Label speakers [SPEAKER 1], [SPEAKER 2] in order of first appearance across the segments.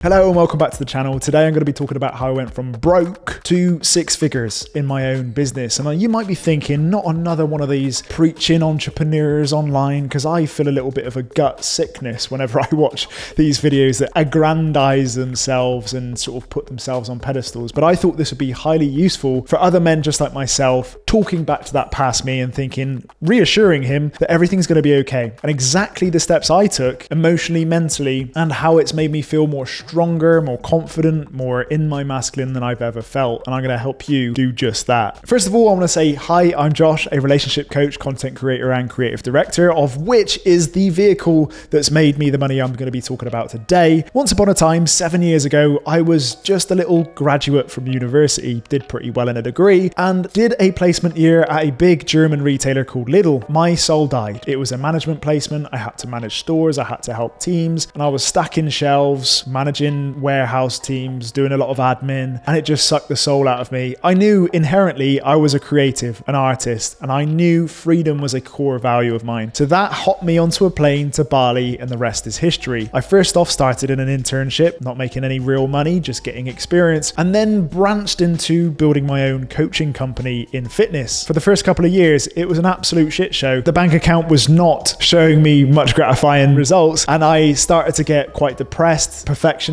[SPEAKER 1] Hello and welcome back to the channel. Today I'm going to be talking about how I went from broke to six figures in my own business. And you might be thinking, not another one of these preaching entrepreneurs online, because I feel a little bit of a gut sickness whenever I watch these videos that aggrandize themselves and sort of put themselves on pedestals. But I thought this would be highly useful for other men just like myself, talking back to that past me and thinking, reassuring him that everything's going to be okay. And exactly the steps I took emotionally, mentally, and how it's made me feel more stronger, more confident, more in my masculine than I've ever felt. And I'm going to help you do just that. First of all, I want to say, hi, I'm Josh, a relationship coach, content creator, and creative director, of which is the vehicle that's made me the money I'm going to be talking about today. Once upon a time, 7 years ago, I was just a little graduate from university, did pretty well in a degree, and did a placement year at a big German retailer called Lidl. My soul died. It was a management placement. I had to manage stores. I had to help teams, and I was stacking shelves, managing warehouse teams, doing a lot of admin, and it just sucked the soul out of me. I knew inherently I was a creative, an artist, and I knew freedom was a core value of mine. So that hopped me onto a plane to Bali, and the rest is history. I first off started in an internship, not making any real money, just getting experience, and then branched into building my own coaching company in fitness. For the first couple of years, it was an absolute shit show. The bank account was not showing me much gratifying results, and I started to get quite depressed, perfectionistic,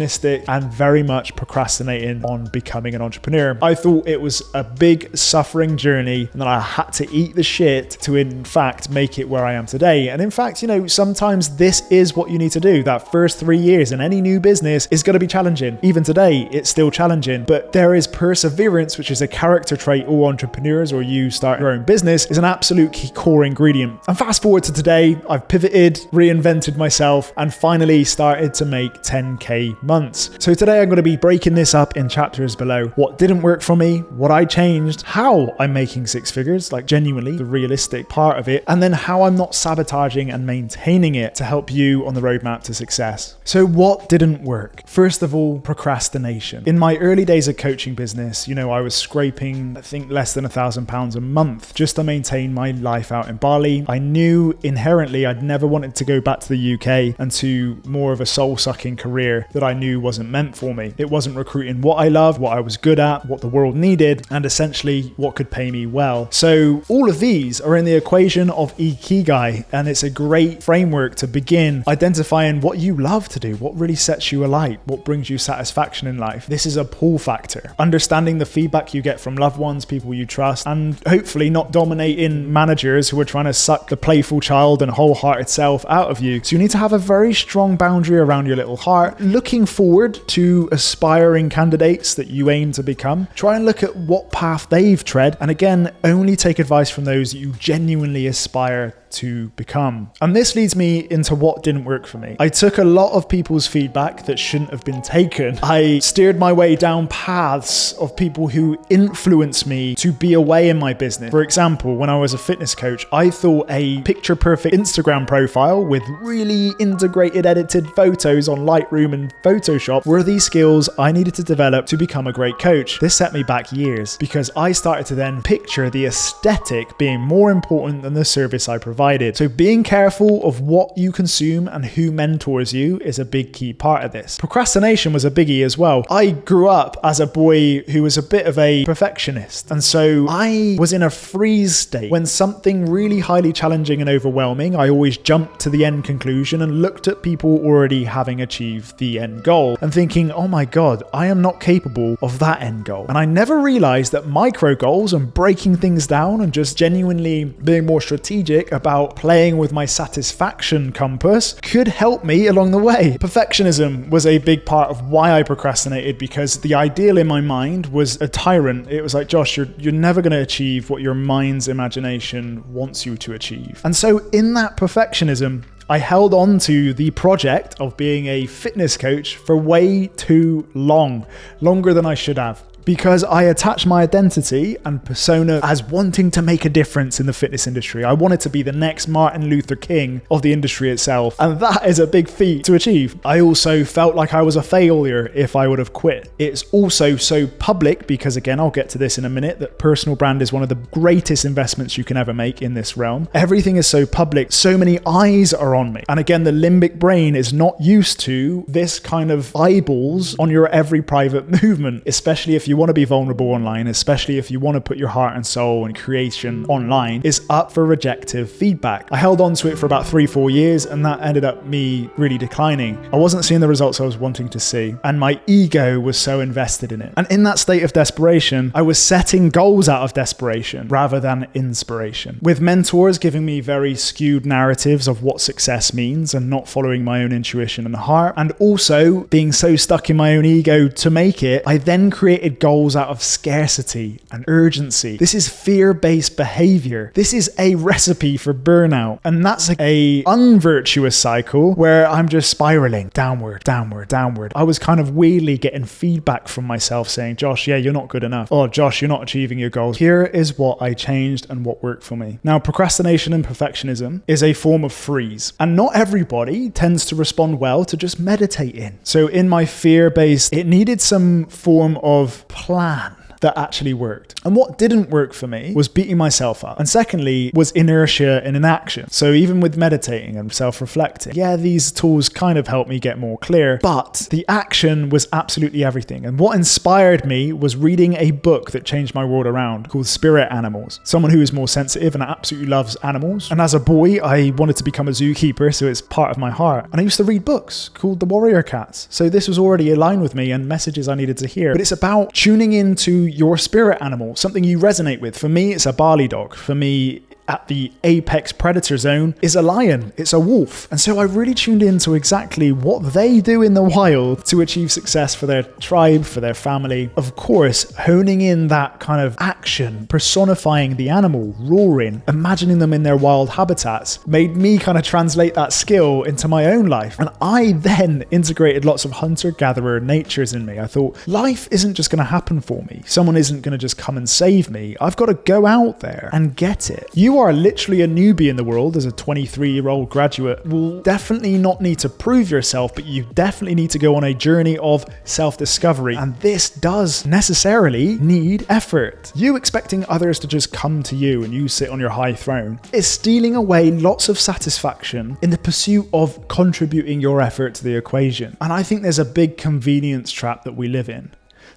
[SPEAKER 1] and very much procrastinating on becoming an entrepreneur. I thought it was a big suffering journey and that I had to eat the shit to in fact make it where I am today. And in fact, sometimes this is what you need to do. That first 3 years in any new business is going to be challenging. Even today, it's still challenging, but there is perseverance, which is a character trait all entrepreneurs or you start your own business is an absolute key core ingredient. And fast forward to today, I've pivoted, reinvented myself, and finally started to make 10K months. So today I'm going to be breaking this up in chapters below. What didn't work for me, what I changed, how I'm making six figures, like genuinely the realistic part of it, and then how I'm not sabotaging and maintaining it to help you on the roadmap to success. So what didn't work? First of all, procrastination. In my early days of coaching business, I was scraping, I think, less than £1,000 a month just to maintain my life out in Bali. I knew inherently I'd never wanted to go back to the UK and to more of a soul-sucking career that I knew wasn't meant for me. It wasn't recruiting what I loved, what I was good at, what the world needed, and essentially what could pay me well. So all of these are in the equation of Ikigai, and it's a great framework to begin identifying what you love to do, what really sets you alight, what brings you satisfaction in life. This is a pull factor. Understanding the feedback you get from loved ones, people you trust, and hopefully not dominating managers who are trying to suck the playful child and wholehearted self out of you. So you need to have a very strong boundary around your little heart. Looking forward to aspiring candidates that you aim to become, try and look at what path they've tread, and again, only take advice from those that you genuinely aspire to become. And this leads me into what didn't work for me. I took a lot of people's feedback that shouldn't have been taken. I steered my way down paths of people who influenced me to be away in my business. For example, when I was a fitness coach, I thought a picture-perfect Instagram profile with really integrated edited photos on Lightroom and Photoshop were the skills I needed to develop to become a great coach. This set me back years because I started to then picture the aesthetic being more important than the service I provided. So being careful of what you consume and who mentors you is a big key part of this. Procrastination was a biggie as well. I grew up as a boy who was a bit of a perfectionist. And so I was in a freeze state. When something really highly challenging and overwhelming, I always jumped to the end conclusion and looked at people already having achieved the end goal and thinking, oh my God, I am not capable of that end goal. And I never realized that micro goals and breaking things down and just genuinely being more strategic about playing with my satisfaction compass could help me along the way. Perfectionism was a big part of why I procrastinated because the ideal in my mind was a tyrant. It was like, Josh, you're never going to achieve what your mind's imagination wants you to achieve. And so in that perfectionism, I held on to the project of being a fitness coach for way too long, longer than I should have. because I attached my identity and persona as wanting to make a difference in the fitness industry. I wanted to be the next Martin Luther King of the industry itself, and that is a big feat to achieve. I also felt like I was a failure if I would have quit. It's also so public because, again, I'll get to this in a minute, that personal brand is one of the greatest investments you can ever make in this realm. Everything is so public, so many eyes are on me. And again, the limbic brain is not used to this kind of eyeballs on your every private movement, especially if you want to be vulnerable online, especially if you want to put your heart and soul and creation online, is up for rejective feedback. I held on to it for about 3-4 years, and that ended up me really declining. I wasn't seeing the results I was wanting to see, and my ego was so invested in it. And in that state of desperation, I was setting goals out of desperation rather than inspiration, with mentors giving me very skewed narratives of what success means and not following my own intuition and heart, and also being so stuck in my own ego to make it. I then created goals out of scarcity and urgency. This is fear-based behavior. This is a recipe for burnout, and that's a unvirtuous cycle where I'm just spiraling downward, downward, downward. I was kind of weirdly getting feedback from myself saying, Josh, yeah, you're not good enough. Oh, Josh, you're not achieving your goals. Here is what I changed and what worked for me. Now, procrastination and perfectionism is a form of freeze, and not everybody tends to respond well to just meditating. So in my fear-based, it needed some form of plan that actually worked. And what didn't work for me was beating myself up. And secondly, was inertia in inaction. So even with meditating and self-reflecting, yeah, these tools kind of helped me get more clear, but the action was absolutely everything. And what inspired me was reading a book that changed my world around called Spirit Animals. Someone who is more sensitive and absolutely loves animals. And as a boy, I wanted to become a zookeeper, so it's part of my heart. And I used to read books called The Warrior Cats. So this was already aligned with me and messages I needed to hear. But it's about tuning into your spirit animal, something you resonate with. For me, it's a Bali dog. For me, at the apex predator zone is a lion, it's a wolf. And so I really tuned into exactly what they do in the wild to achieve success for their tribe, for their family. Of course, honing in that kind of action, personifying the animal, roaring, imagining them in their wild habitats, made me kind of translate that skill into my own life. And I then integrated lots of hunter-gatherer natures in me. I thought, life isn't just going to happen for me. Someone isn't going to just come and save me. I've got to go out there and get it. You are literally a newbie in the world as a 23-year-old graduate. Will definitely not need to prove yourself, but you definitely need to go on a journey of self-discovery. And this does necessarily need effort. You expecting others to just come to you and you sit on your high throne is stealing away lots of satisfaction in the pursuit of contributing your effort to the equation. And I think there's a big convenience trap that we live in.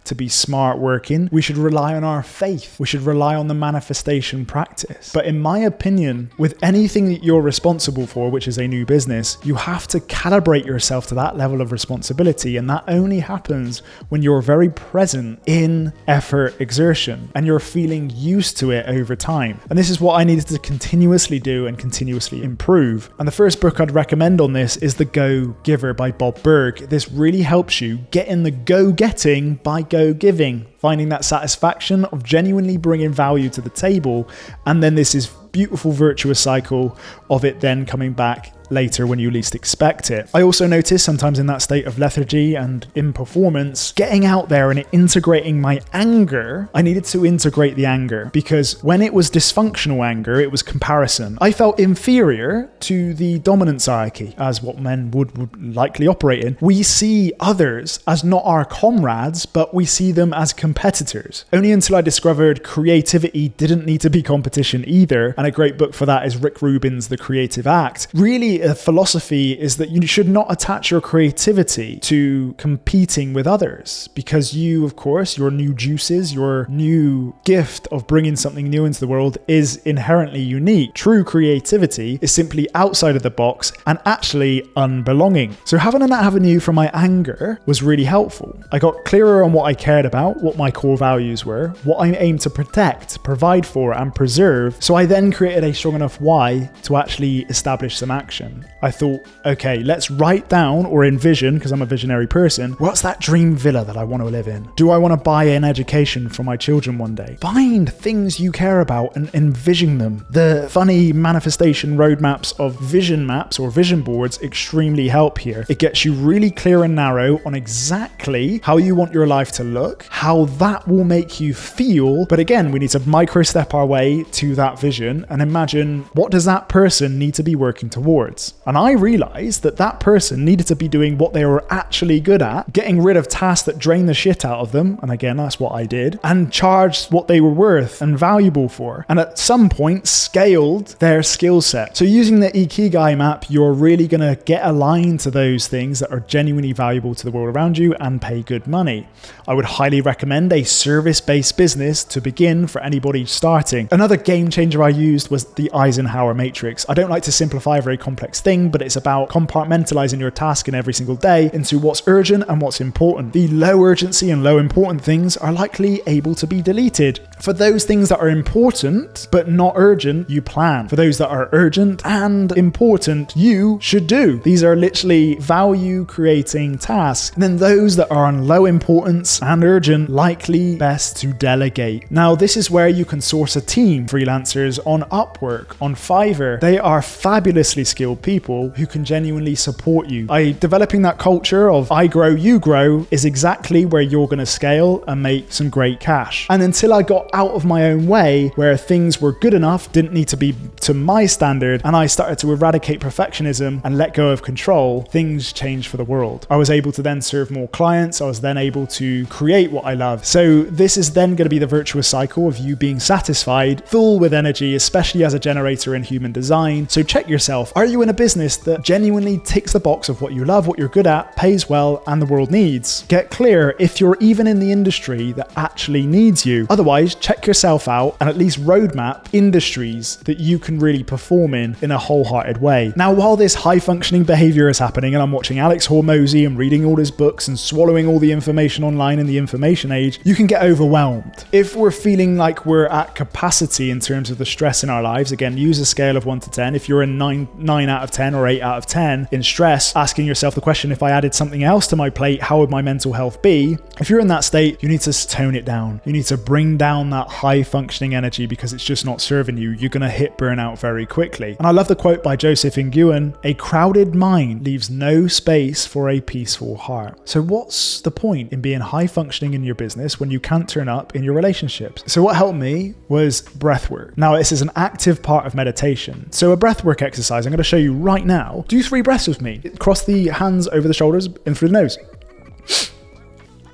[SPEAKER 1] To be smart working, we should rely on our faith. We should rely on the manifestation practice. But in my opinion, with anything that you're responsible for, which is a new business, you have to calibrate yourself to that level of responsibility. And that only happens when you're very present in effort exertion and you're feeling used to it over time. And this is what I needed to continuously do and continuously improve. And the first book I'd recommend on this is The Go Giver by Bob Burg. This really helps you get in the go-getting by go-giving, finding that satisfaction of genuinely bringing value to the table, and then this is beautiful virtuous cycle of it then coming back later when you least expect it. I also notice sometimes in that state of lethargy and in performance, getting out there and integrating my anger, I needed to integrate the anger because when it was dysfunctional anger, it was comparison. I felt inferior to the dominance hierarchy, as what men would likely operate in. We see others as not our comrades, but we see them as competitors. Only until I discovered creativity didn't need to be competition either, and a great book for that is Rick Rubin's The Creative Act. Really, a philosophy is that you should not attach your creativity to competing with others because you, of course, your new juices, your new gift of bringing something new into the world is inherently unique. True creativity is simply outside of the box and actually unbelonging. So having an avenue from my anger was really helpful. I got clearer on what I cared about, what my core values were, what I aimed to protect, provide for, and preserve. So I then created a strong enough why to actually establish some action. vision. I thought, okay, let's write down or envision, because I'm a visionary person, what's that dream villa that I want to live in? Do I want to buy an education for my children one day? Find things you care about and envision them. The funny manifestation roadmaps of vision maps or vision boards extremely help here. It gets you really clear and narrow on exactly how you want your life to look, how that will make you feel. But again, we need to micro step our way to that vision and imagine, what does that person need to be working towards? And I realized that that person needed to be doing what they were actually good at, getting rid of tasks that drain the shit out of them. And again, that's what I did, and charged what they were worth and valuable for. And at some point scaled their skill set. So using the Ikigai map, you're really going to get aligned to those things that are genuinely valuable to the world around you and pay good money. I would highly recommend a service-based business to begin for anybody starting. Another game changer I used was the Eisenhower matrix. I don't like to simplify a very complex thing, but it's about compartmentalizing your task in every single day into what's urgent and what's important. The low urgency and low important things are likely able to be deleted. For those things that are important but not urgent, you plan. For those that are urgent and important, you should do. These are literally value creating tasks. And then those that are on low importance and urgent, likely best to delegate. Now, this is where you can source a team. Freelancers on Upwork, on Fiverr, they are fabulously skilled people who can genuinely support you. Developing that culture of I grow, you grow is exactly where you're going to scale and make some great cash. And until I got out of my own way, where things were good enough, didn't need to be to my standard, and I started to eradicate perfectionism and let go of control, things changed for the world. I was able to then serve more clients. I was then able to create what I love. So this is then going to be the virtuous cycle of you being satisfied, full with energy, especially as a generator in human design. So check yourself. Are you in a business that genuinely ticks the box of what you love, what you're good at, pays well, and the world needs? Get clear if you're even in the industry that actually needs you. Otherwise, check yourself out and at least roadmap industries that you can really perform in a wholehearted way. Now, while this high functioning behavior is happening and I'm watching Alex Hormozy and reading all his books and swallowing all the information online in the information age, you can get overwhelmed. If we're feeling like we're at capacity in terms of the stress in our lives, again, use a scale of 1 to 10. If you're in 9 out of 10 or 8 out of 10 in stress, asking yourself the question, if I added something else to my plate, how would my mental health be? If you're in that state, you need to tone it down. You need to bring down that high functioning energy because it's just not serving you. You're going to hit burnout very quickly. And I love the quote by Joseph Nguyen, a crowded mind leaves no space for a peaceful heart. So what's the point in being high functioning in your business when you can't turn up in your relationships? So what helped me was breath work. Now, this is an active part of meditation. So a breath work exercise I'm going to show you right now. Do 3 breaths with me. Cross the hands over the shoulders, in through the nose.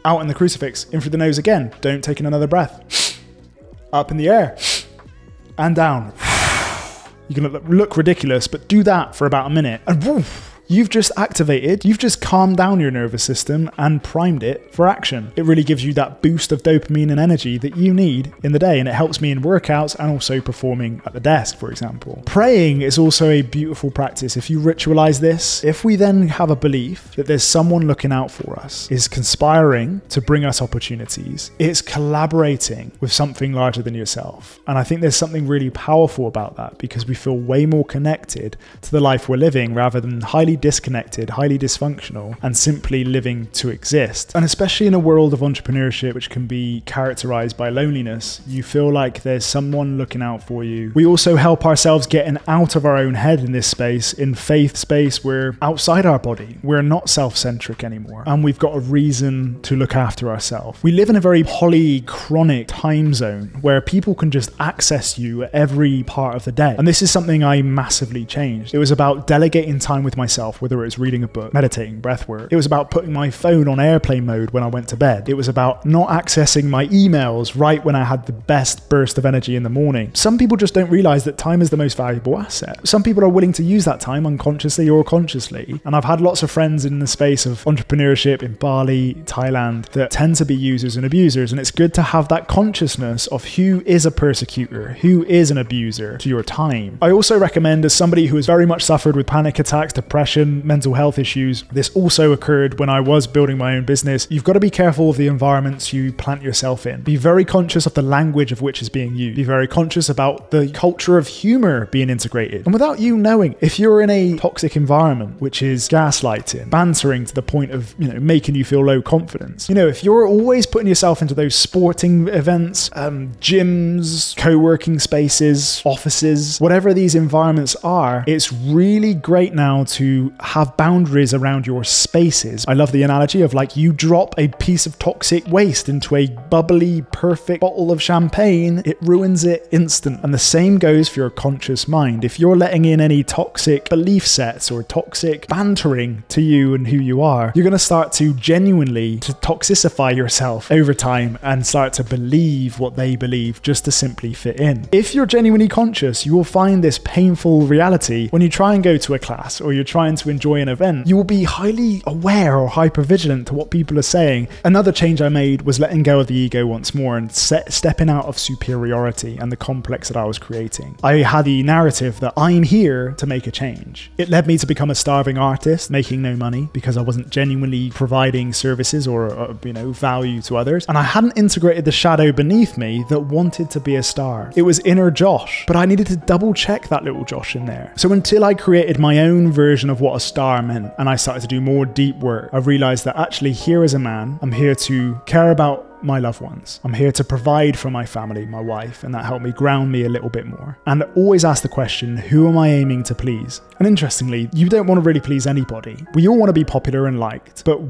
[SPEAKER 1] Out in the crucifix, in through the nose again. Don't take in another breath. Up in the air and down. You're going to look ridiculous, but do that for about a minute. And woof, you've just calmed down your nervous system and primed it for action. It really gives you that boost of dopamine and energy that you need in the day, and it helps me in workouts and also performing at the desk, for example. Praying is also a beautiful practice. If you ritualize this, if we then have a belief that there's someone looking out for us, is conspiring to bring us opportunities, it's collaborating with something larger than yourself. And I think there's something really powerful about that because we feel way more connected to the life we're living rather than highly disconnected, highly dysfunctional, and simply living to exist. And especially in a world of entrepreneurship, which can be characterized by loneliness, you feel like there's someone looking out for you. We also help ourselves getting out of our own head in this space. In faith space, we're outside our body. We're not self-centric anymore. And we've got a reason to look after ourselves. We live in a very polychronic time zone where people can just access you at every part of the day. And this is something I massively changed. It was about delegating time with myself, whether it's reading a book, meditating, breath work. It was about putting my phone on airplane mode when I went to bed. It was about not accessing my emails right when I had the best burst of energy in the morning. Some people just don't realize that time is the most valuable asset. Some people are willing to use that time unconsciously or consciously. And I've had lots of friends in the space of entrepreneurship in Bali, Thailand, that tend to be users and abusers. And it's good to have that consciousness of who is a persecutor, who is an abuser to your time. I also recommend, as somebody who has very much suffered with panic attacks, depression, depression, mental health issues. This also occurred when I was building my own business. You've got to be careful of the environments you plant yourself in. Be very conscious of the language of which is being used. Be very conscious about the culture of humor being integrated. And without you knowing, if you're in a toxic environment, which is gaslighting, bantering to the point of, making you feel low confidence, if you're always putting yourself into those sporting events, gyms, co-working spaces, offices, whatever these environments are, it's really great now to have boundaries around your spaces. I love the analogy of like you drop a piece of toxic waste into a bubbly, perfect bottle of champagne, it ruins it instant. And the same goes for your conscious mind. If you're letting in any toxic belief sets or toxic bantering to you and who you are, you're going to start to genuinely to toxicify yourself over time and start to believe what they believe just to simply fit in. If you're genuinely conscious, you will find this painful reality when you try and go to a class or you're trying to enjoy an event. You will be highly aware or hyper-vigilant to what people are saying. Another change I made was letting go of the ego once more and stepping out of superiority and the complex that I was creating. I had the narrative that I'm here to make a change. It led me to become a starving artist, making no money because I wasn't genuinely providing services or value to others. And I hadn't integrated the shadow beneath me that wanted to be a star. It was inner Josh, but I needed to double check that little Josh in there. So until I created my own version of what a star meant and I started to do more deep work, I realized that actually here as a man, I'm here to care about my loved ones. I'm here to provide for my family, my wife, and that helped me ground me a little bit more. And always ask the question, who am I aiming to please? And interestingly, you don't want to really please anybody. We all want to be popular and liked, but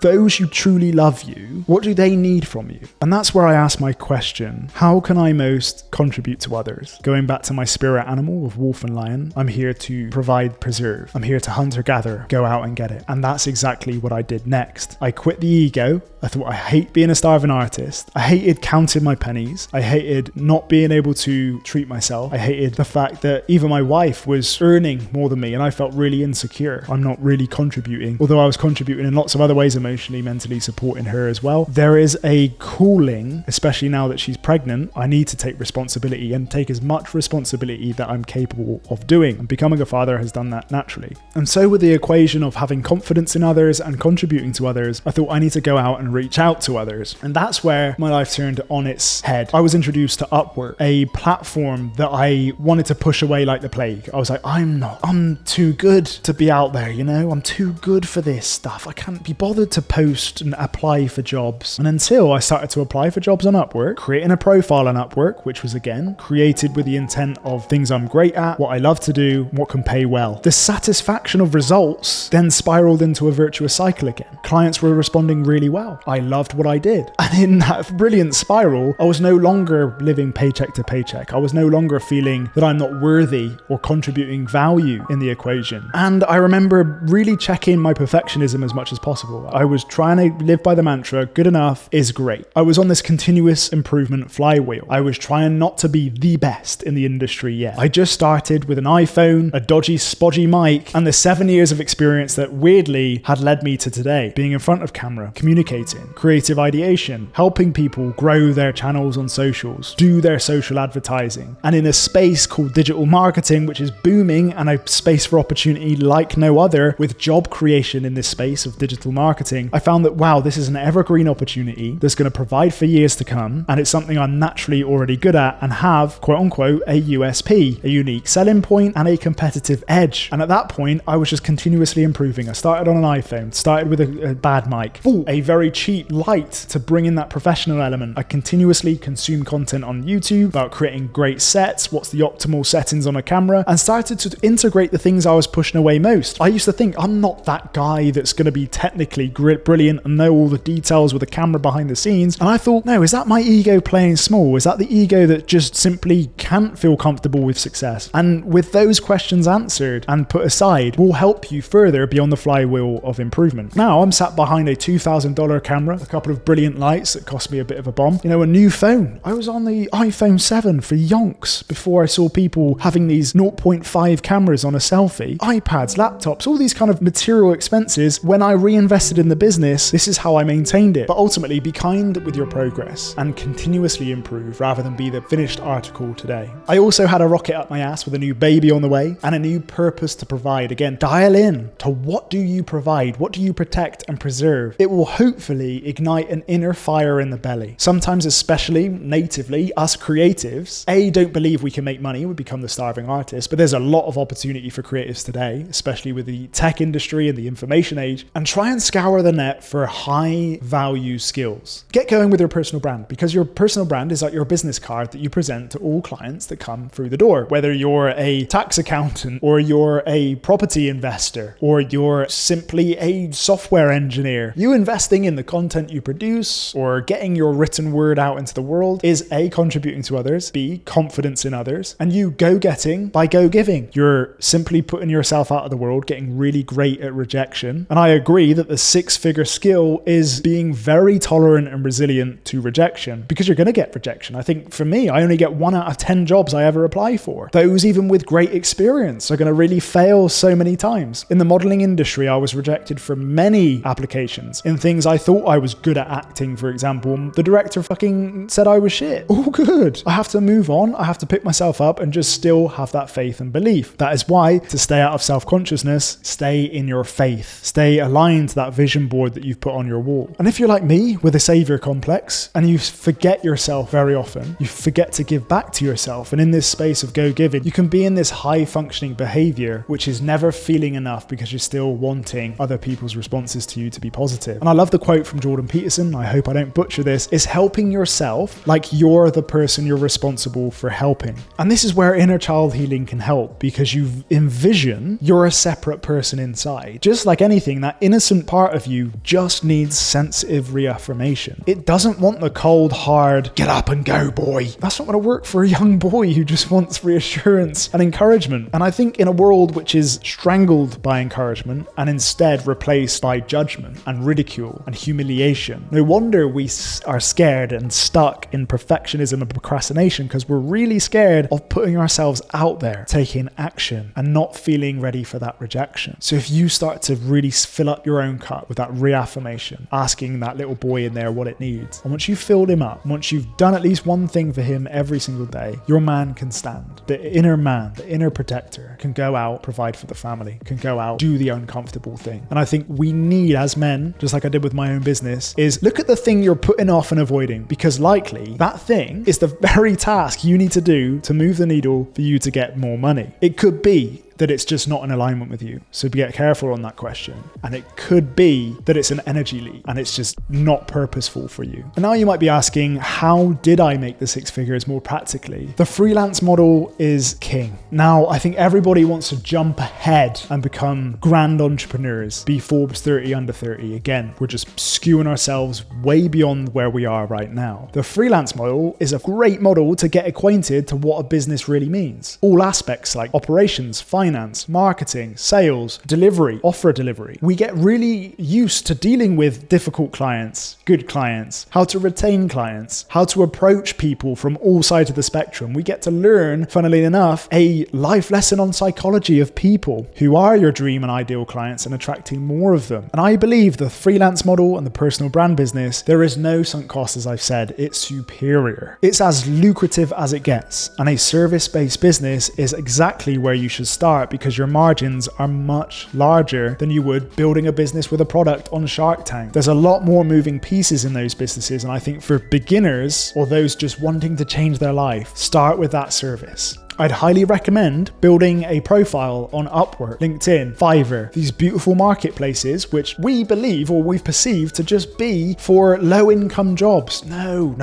[SPEAKER 1] those who truly love you, what do they need from you? And that's where I ask my question, how can I most contribute to others? Going back to my spirit animal of wolf and lion, I'm here to provide, preserve. I'm here to hunt or gather, go out and get it. And that's exactly what I did next. I quit the ego. I thought I hate being a starving artist. I hated counting my pennies. I hated not being able to treat myself. I hated the fact that even my wife was earning more than me and I felt really insecure. I'm not really contributing, although I was contributing in lots of other ways, emotionally, mentally, supporting her as well. There is a calling, especially now that she's pregnant. I need to take responsibility and take as much responsibility that I'm capable of doing. And becoming a father has done that naturally. And so with the equation of having confidence in others and contributing to others, I thought I need to go out and reach out to others. And that's where my life turned on its head. I was introduced to Upwork, a platform that I wanted to push away like the plague. I was like, I'm too good to be out there, I'm too good for this stuff. I can't be bothered to post and apply for jobs. And until I started to apply for jobs on Upwork, creating a profile on Upwork, which was again created with the intent of things I'm great at, what I love to do, what can pay well. The satisfaction of results then spiraled into a virtuous cycle again. Clients were responding really well. I loved what I did. And in that brilliant spiral, I was no longer living paycheck to paycheck. I was no longer feeling that I'm not worthy or contributing value in the equation. And I remember really checking my perfectionism as much as possible. I was trying to live by the mantra, good enough is great. I was on this continuous improvement flywheel. I was trying not to be the best in the industry yet. I just started with an iPhone, a dodgy, spodgy mic, and the 7 years of experience that weirdly had led me to today, being in front of camera, communicating, creative ideation, helping people grow their channels on socials, do their social advertising, and in a space called digital marketing, which is booming and a space for opportunity like no other, with job creation in this space of digital marketing, I found that, wow, this is an evergreen opportunity that's going to provide for years to come, and it's something I'm naturally already good at and have, quote unquote, a USP, a unique selling point and a competitive edge. And at that point, I was just continuously improving. I started on an iPhone, started with a bad mic, bought a very cheap light to bring in that professional element. I continuously consume content on YouTube about creating great sets, what's the optimal settings on a camera, and started to integrate the things I was pushing away most. I used to think I'm not that guy that's going to be technically brilliant and know all the details with a camera behind the scenes. And I thought, no, is that my ego playing small? Is that the ego that just simply can't feel comfortable with success? And with those questions answered and put aside, will help you further beyond the flywheel of improvement. Now I'm sat behind a $2,000 camera, a couple of brilliant lights, lights that cost me a bit of a bomb. You know, a new phone. I was on the iPhone 7 for yonks before I saw people having these 0.5 cameras on a selfie. iPads, laptops, all these kind of material expenses. When I reinvested in the business, this is how I maintained it. But ultimately, be kind with your progress and continuously improve rather than be the finished article today. I also had a rocket up my ass with a new baby on the way and a new purpose to provide. Again, dial in to what do you provide? What do you protect and preserve? It will hopefully ignite an inner fire in the belly. Sometimes, especially natively, us creatives, don't believe we can make money, we become the starving artist, but there's a lot of opportunity for creatives today, especially with the tech industry and the information age, and try and scour the net for high value skills. Get going with your personal brand, because your personal brand is like your business card that you present to all clients that come through the door. Whether you're a tax accountant or you're a property investor or you're simply a software engineer, you investing in the content you produce or getting your written word out into the world is A, contributing to others, B, confidence in others, and you go-getting by go-giving. You're simply putting yourself out of the world, getting really great at rejection. And I agree that the six-figure skill is being very tolerant and resilient to rejection, because you're going to get rejection. I think for me, I only get 1 out of 10 jobs I ever apply for. Those even with great experience are going to really fail so many times. In the modeling industry, I was rejected from many applications. In things I thought I was good at acting, for example, the director fucking said I was shit. All good. I have to move on. I have to pick myself up and just still have that faith and belief. That is why, to stay out of self-consciousness, stay in your faith. Stay aligned to that vision board that you've put on your wall. And if you're like me with a savior complex and you forget yourself very often, you forget to give back to yourself. And in this space of go-giving, you can be in this high-functioning behavior, which is never feeling enough because you're still wanting other people's responses to you to be positive. And I love the quote from Jordan Peterson, I hope I don't butcher this, is helping yourself like you're the person you're responsible for helping. And this is where inner child healing can help, because you envision you're a separate person inside. Just like anything, that innocent part of you just needs sensitive reaffirmation. It doesn't want the cold, hard, get up and go, boy. That's not going to work for a young boy who just wants reassurance and encouragement. And I think in a world which is strangled by encouragement and instead replaced by judgment and ridicule and humiliation, no wonder we are scared and stuck in perfectionism and procrastination, because we're really scared of putting ourselves out there, taking action and not feeling ready for that rejection. So if you start to really fill up your own cup with that reaffirmation, asking that little boy in there what it needs, and once you've filled him up, once you've done at least one thing for him every single day, your man can stand. The inner man, the inner protector can go out, provide for the family, can go out, do the uncomfortable thing. And I think we need, as men, just like I did with my own business, is look at the thing you're putting off and avoiding, because likely that thing is the very task you need to do to move the needle for you to get more money. It could be that it's just not in alignment with you. So get careful on that question. And it could be that it's an energy leak and it's just not purposeful for you. And now you might be asking, how did I make the six figures more practically? The freelance model is king. Now, I think everybody wants to jump ahead and become grand entrepreneurs, be Forbes 30 under 30. Again, we're just skewing ourselves way beyond where we are right now. The freelance model is a great model to get acquainted to what a business really means. All aspects like operations, finance, marketing, sales, delivery, offer delivery. We get really used to dealing with difficult clients, good clients, how to retain clients, how to approach people from all sides of the spectrum. We get to learn, funnily enough, a life lesson on psychology of people who are your dream and ideal clients and attracting more of them. And I believe the freelance model and the personal brand business, there is no sunk cost, as I've said. It's superior. It's as lucrative as it gets. And a service-based business is exactly where you should start, because your margins are much larger than you would building a business with a product on Shark Tank. There's a lot more moving pieces in those businesses, and I think for beginners or those just wanting to change their life, start with that service. I'd highly recommend building a profile on Upwork, LinkedIn, Fiverr, these beautiful marketplaces, which we believe or we've perceived to just be for low-income jobs. No.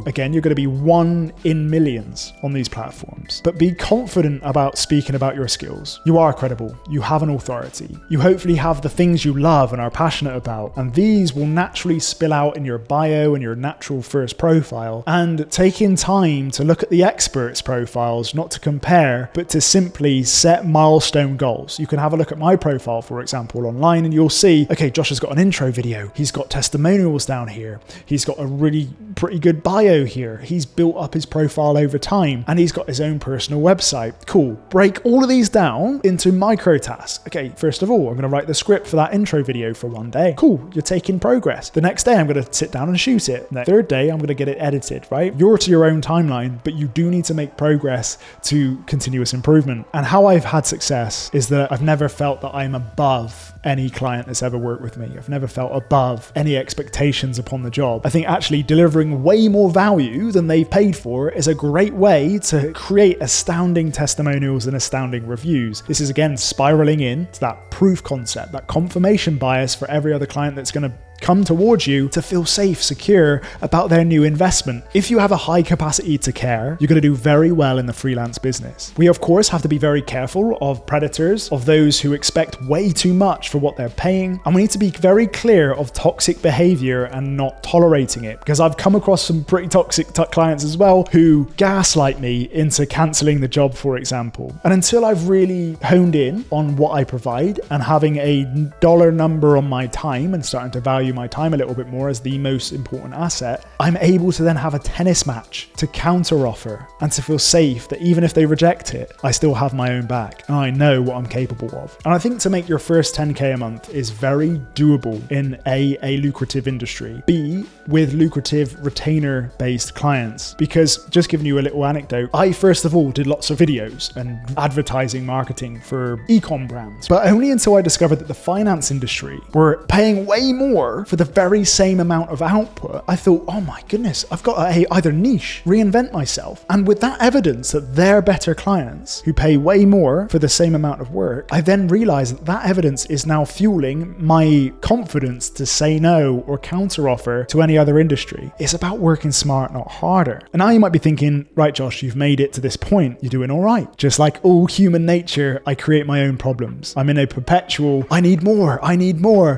[SPEAKER 1] Again, you're going to be one in millions on these platforms. But be confident about speaking about your skills. You are credible. You have an authority. You hopefully have the things you love and are passionate about. And these will naturally spill out in your bio and your natural first profile. And taking time to look at the experts' profiles, not not to compare, but to simply set milestone goals. You can have a look at my profile, for example, online, and you'll see, okay, Josh has got an intro video. He's got testimonials down here. He's got a really pretty good bio here. He's built up his profile over time, and he's got his own personal website. Cool. Break all of these down into micro tasks. Okay, first of all, I'm going to write the script for that intro video for one day. Cool. You're taking progress. The next day, I'm going to sit down and shoot it. The third day, I'm going to get it edited, right? You're to your own timeline, but you do need to make progress to continuous improvement. And how I've had success is that I've never felt that I'm above any client that's ever worked with me. I've never felt above any expectations upon the job. I think actually delivering way more value than they've paid for is a great way to create astounding testimonials and astounding reviews. This is again spiraling in to that proof concept, that confirmation bias for every other client that's going to come towards you to feel safe, secure about their new investment. If you have a high capacity to care, you're going to do very well in the freelance business. We, of course, have to be very careful of predators, of those who expect way too much for what they're paying. And we need to be very clear of toxic behavior and not tolerating it, because I've come across some pretty toxic clients as well who gaslight me into canceling the job, for example. And until I've really honed in on what I provide and having a dollar number on my time and starting to value my time a little bit more as the most important asset, I'm able to then have a tennis match to counter offer and to feel safe that even if they reject it, I still have my own back and I know what I'm capable of. And I think to make your first 10K a month is very doable in a lucrative industry, B, with lucrative retainer-based clients. Because just giving you a little anecdote, I first of all did lots of videos and advertising marketing for e-com brands, but only until I discovered that the finance industry were paying way more for the very same amount of output, I thought, oh my goodness, I've got to either niche, reinvent myself. And with that evidence that they're better clients who pay way more for the same amount of work, I then realized that that evidence is now fueling my confidence to say no or counteroffer to any other industry. It's about working smart, not harder. And now you might be thinking, right, Josh, you've made it to this point. You're doing all right. Just like all human nature, I create my own problems. I'm in a perpetual, I need more.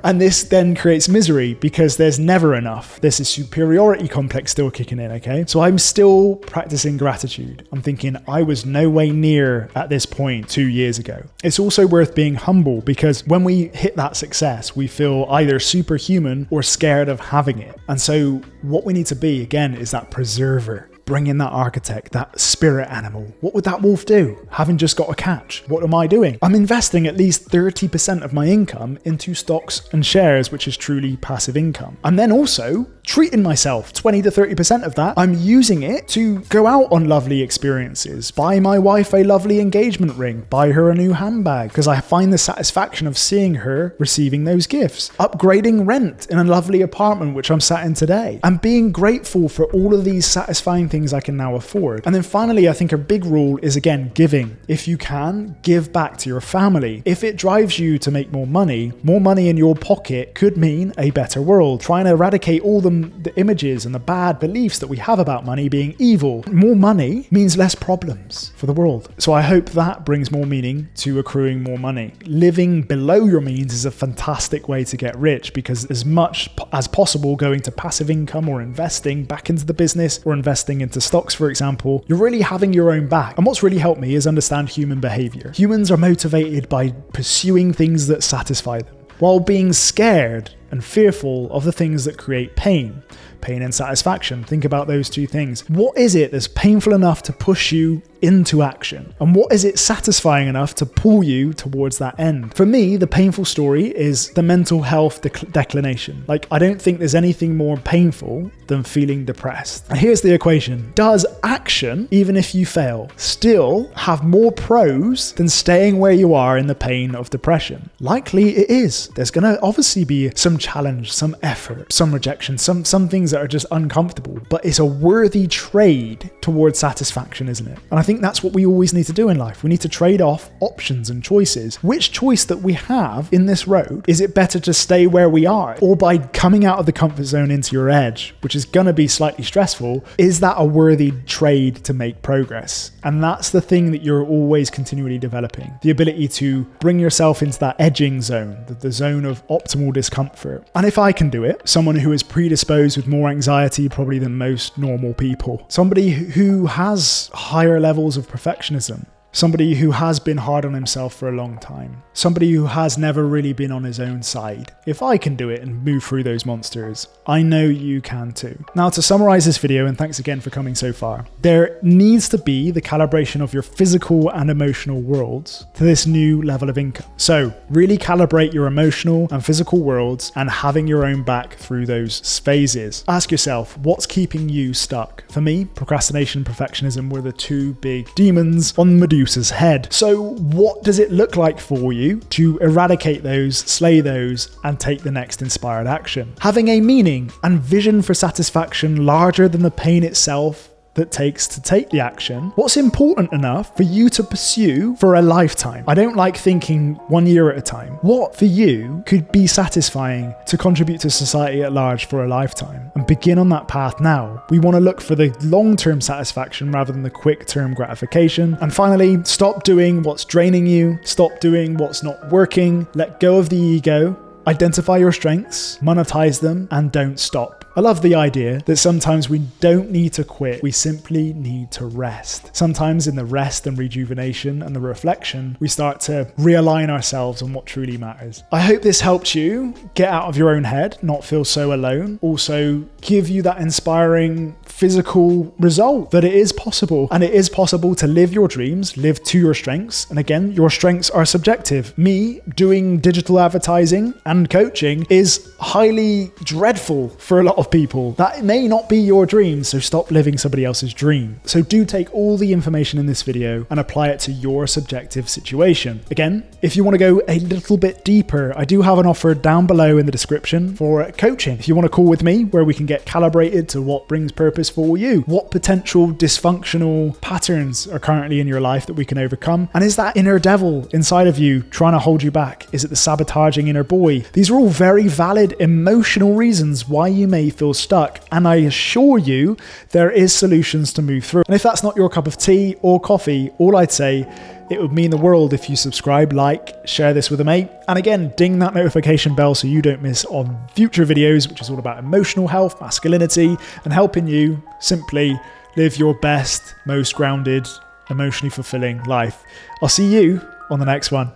[SPEAKER 1] And this then creates misery because there's never enough. There's a superiority complex still kicking in, okay? So I'm still practicing gratitude. I'm thinking I was no way near at this point 2 years ago. It's also worth being humble because when we hit that success, we feel either superhuman or scared of having it. And so what we need to be, again, is that preserver. Bring in that architect, that spirit animal. What would that wolf do? Having just got a catch, what am I doing? I'm investing at least 30% of my income into stocks and shares, which is truly passive income. And then also treating myself, 20 to 30% of that, I'm using it to go out on lovely experiences, buy my wife a lovely engagement ring, buy her a new handbag, because I find the satisfaction of seeing her receiving those gifts, upgrading rent in a lovely apartment, which I'm sat in today, and being grateful for all of these satisfying things I can now afford. And then finally, I think a big rule is, again, giving. If you can, give back to your family. If it drives you to make more money in your pocket could mean a better world. Trying to eradicate all the images and the bad beliefs that we have about money being evil. More money means less problems for the world. So I hope that brings more meaning to accruing more money. Living below your means is a fantastic way to get rich because as much as possible going to passive income or investing back into the business or investing into stocks, for example, you're really having your own back. And what's really helped me is understand human behavior. Humans are motivated by pursuing things that satisfy them, while being scared and fearful of the things that create pain and satisfaction. Think about those two things. What is it that's painful enough to push you into action? And what is it satisfying enough to pull you towards that end? For me, the painful story is the mental health declination. Like, I don't think there's anything more painful than feeling depressed. And here's the equation. Does action, even if you fail, still have more pros than staying where you are in the pain of depression? Likely it is. There's going to obviously be some challenge, some effort, some rejection, some things that are just uncomfortable, but it's a worthy trade towards satisfaction, isn't it? And I think that's what we always need to do in life. We need to trade off options and choices. Which choice that we have in this road, is it better to stay where we are? Or by coming out of the comfort zone into your edge, which is going to be slightly stressful, is that a worthy trade to make progress? And that's the thing that you're always continually developing. The ability to bring yourself into that edging zone, the zone of optimal discomfort. And if I can do it, someone who is predisposed with more anxiety probably than most normal people, somebody who has higher levels levels of perfectionism. Somebody who has been hard on himself for a long time. Somebody who has never really been on his own side. If I can do it and move through those monsters, I know you can too. Now, to summarize this video, and thanks again for coming so far, there needs to be the calibration of your physical and emotional worlds to this new level of income. So really calibrate your emotional and physical worlds and having your own back through those phases. Ask yourself, what's keeping you stuck? For me, procrastination and perfectionism were the two big demons on Medusa's head. So what does it look like for you to eradicate those, slay those, and take the next inspired action? Having a meaning and vision for satisfaction larger than the pain itself that takes to take the action. What's important enough for you to pursue for a lifetime? I don't like thinking 1 year at a time. What for you could be satisfying to contribute to society at large for a lifetime? And begin on that path now. We want to look for the long-term satisfaction rather than the quick-term gratification. And finally, stop doing what's draining you. Stop doing what's not working. Let go of the ego. Identify your strengths, monetize them, and don't stop. I love the idea that sometimes we don't need to quit, we simply need to rest. Sometimes in the rest and rejuvenation and the reflection, we start to realign ourselves on what truly matters. I hope this helped you get out of your own head, not feel so alone. Also, give you that inspiring physical result that it is possible. And it is possible to live your dreams, live to your strengths. And again, your strengths are subjective. Me doing digital advertising and coaching is highly dreadful for a lot of people. That may not be your dream, so stop living somebody else's dream. So do take all the information in this video and apply it to your subjective situation. Again, if you want to go a little bit deeper, I do have an offer down below in the description for coaching. If you want to call with me where we can get calibrated to what brings purpose for you, what potential dysfunctional patterns are currently in your life that we can overcome, and is that inner devil inside of you trying to hold you back? Is it the sabotaging inner boy? These are all very valid emotional reasons why you may feel stuck, and I assure you there is solutions to move through. And if that's not your cup of tea or coffee, all I'd say, it would mean the world if you subscribe, like, share this with a mate, and again, ding that notification bell so you don't miss on future videos, which is all about emotional health, masculinity, and helping you simply live your best, most grounded, emotionally fulfilling life. I'll see you on the next one.